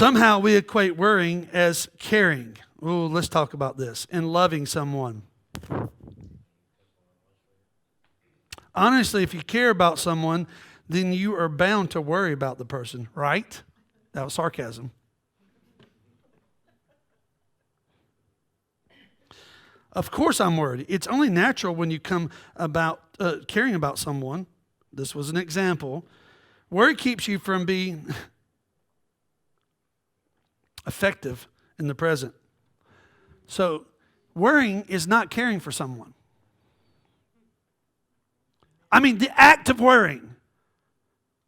Somehow we equate worrying as caring. Oh, let's talk about this. And loving someone. Honestly, if you care about someone, then you are bound to worry about the person, right? That was sarcasm. Of course I'm worried. It's only natural when you come about caring about someone. This was an example. Worry keeps you from being effective in the present. So worrying is not caring for someone. I mean, the act of worrying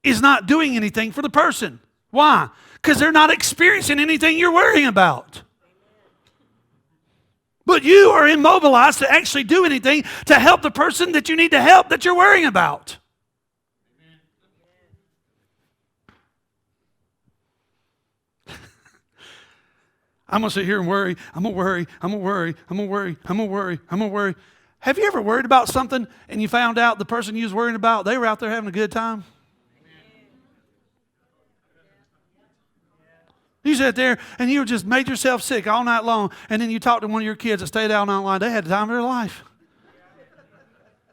is not doing anything for the person. Why? Because they're not experiencing anything you're worrying about. But you are immobilized to actually do anything to help the person that you need to help that you're worrying about. I'm going to sit here and worry. I'm going to worry. I'm going to worry. I'm going to worry. I'm going to worry. I'm going to worry. Have you ever worried about something and you found out the person you was worrying about, they were out there having a good time? You sat there and you just made yourself sick all night long, and then you talked to one of your kids that stayed out all night long. They had the time of their life.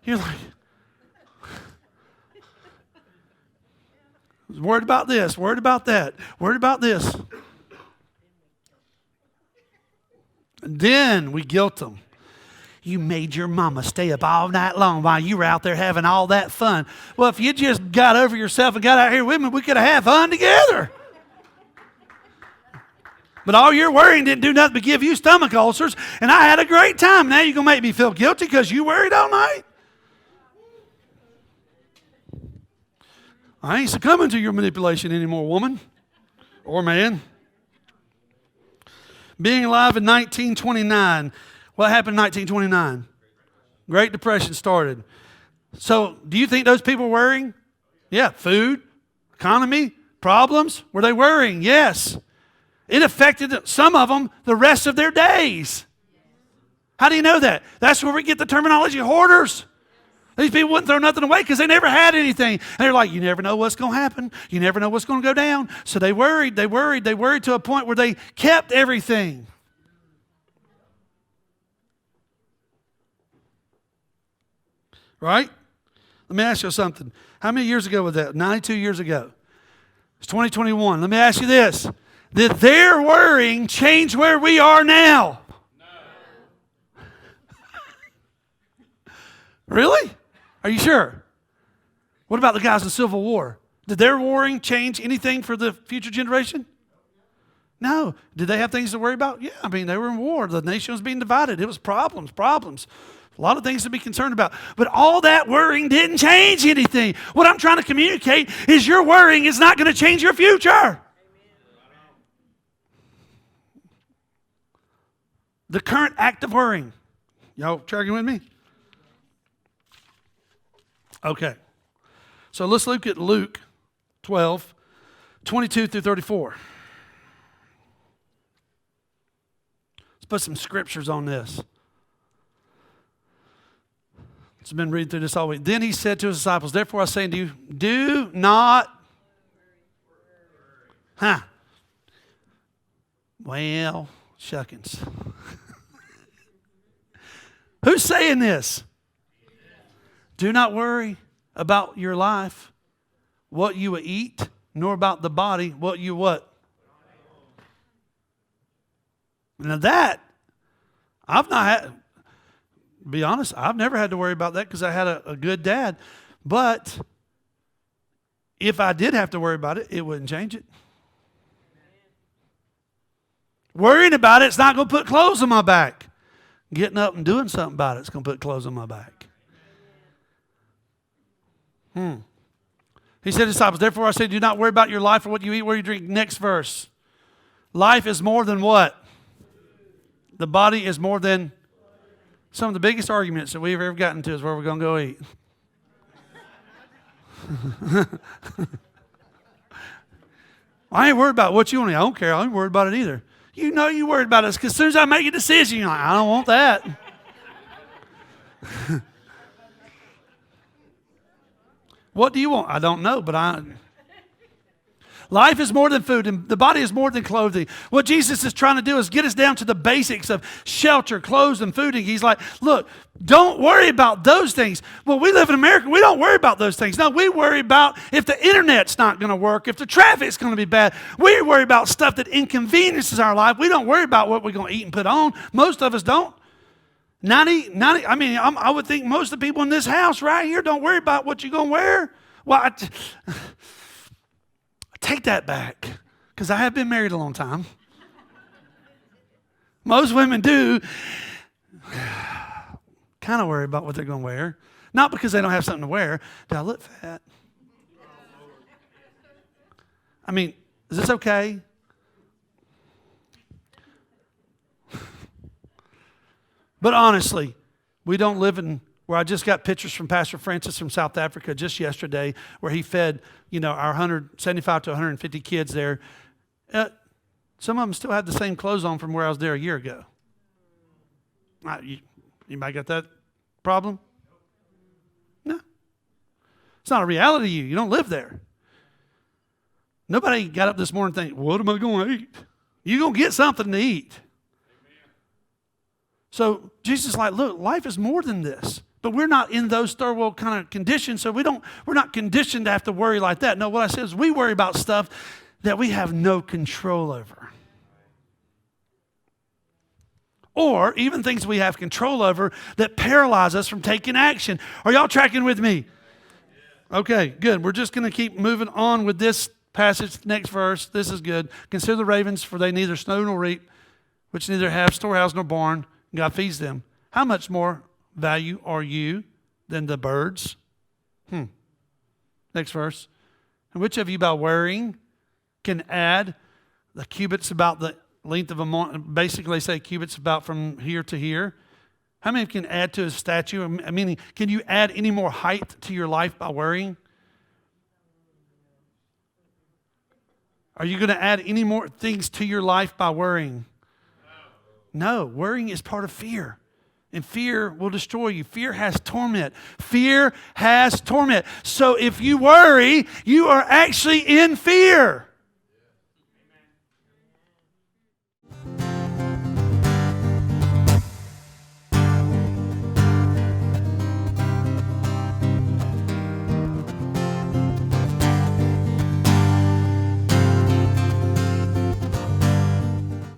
You're like, worried about this, worried about that, worried about this. And then we guilt them. You made your mama stay up all night long while you were out there having all that fun. Well, if you just got over yourself and got out here with me, we could have had fun together. But all your worrying didn't do nothing but give you stomach ulcers, and I had a great time. Now you're going to make me feel guilty because you worried all night? I ain't succumbing to your manipulation anymore, woman or man. Being alive in 1929. What happened in 1929? Great Depression started. So do you think those people were worrying? Yeah, food, economy, problems. Were they worrying? Yes. It affected some of them the rest of their days. How do you know that? That's where we get the terminology hoarders. These people wouldn't throw nothing away because they never had anything. And they're like, you never know what's going to happen. You never know what's going to go down. So they worried to a point where they kept everything. Right? Let me ask you something. How many years ago was that? 92 years ago. It's 2021. Let me ask you this. Did their worrying change where we are now? No. Really? Are you sure? What about the guys in the Civil War? Did their worrying change anything for the future generation? No. Did they have things to worry about? Yeah, I mean, they were in war. The nation was being divided. It was problems. A lot of things to be concerned about. But all that worrying didn't change anything. What I'm trying to communicate is your worrying is not going to change your future. The current act of worrying. Y'all tracking with me? Okay. So let's look at Luke 12, 22 through 34. Let's put some scriptures on this. I've been reading through this all week. Then he said to his disciples, therefore I say to you, do not. Well, shuckins. Who's saying this? Do not worry about your life, what you will eat, nor about the body, what you what? Now that, I've not had, to be honest, I've never had to worry about that because I had a good dad. But if I did have to worry about it, it wouldn't change it. Worrying about it's not going to put clothes on my back. Getting up and doing something about it's going to put clothes on my back. He said to his disciples, therefore I say, do not worry about your life or what you eat, where you drink. Next verse. Life is more than what? The body is more than. Some of the biggest arguments that we've ever gotten to is where we're going to go eat. I ain't worried about what you want to eat. I don't care. I ain't worried about it either. You know you worried about it because as soon as I make a decision, you're like, I don't want that. What do you want? I don't know, but Life is more than food, and the body is more than clothing. What Jesus is trying to do is get us down to the basics of shelter, clothes, and food. And he's like, look, don't worry about those things. Well, we live in America. We don't worry about those things. No, we worry about if the internet's not going to work, if the traffic's going to be bad. We worry about stuff that inconveniences our life. We don't worry about what we're going to eat and put on. Most of us don't. I would think most of the people in this house right here don't worry about what you're going to wear. Well, I take that back, because I have been married a long time. Most women do kind of worry about what they're going to wear. Not because they don't have something to wear. Do I look fat? I mean, is this okay? But honestly, we don't live in where I just got pictures from Pastor Francis from South Africa just yesterday, where he fed, our 175 to 150 kids there. Some of them still have the same clothes on from where I was there a year ago. Anybody got that problem? No. It's not a reality to you. You don't live there. Nobody got up this morning thinking, what am I going to eat? You're going to get something to eat. So Jesus is like, look, life is more than this. But we're not in those third world kind of conditions, so we're not conditioned to have to worry like that. No, what I said is we worry about stuff that we have no control over. Or even things we have control over that paralyze us from taking action. Are y'all tracking with me? Okay, good. We're just going to keep moving on with this passage, next verse. This is good. Consider the ravens, for they neither sow nor reap, which neither have storehouse nor barn. God feeds them. How much more value are you than the birds? Next verse. And which of you by worrying can add the cubits about the length of a mountain? Basically say cubits about from here to here. How many can add to a statue? Meaning, can you add any more height to your life by worrying? Are you going to add any more things to your life by worrying? No, worrying is part of fear. And fear will destroy you. Fear has torment. Fear has torment. So if you worry, you are actually in fear.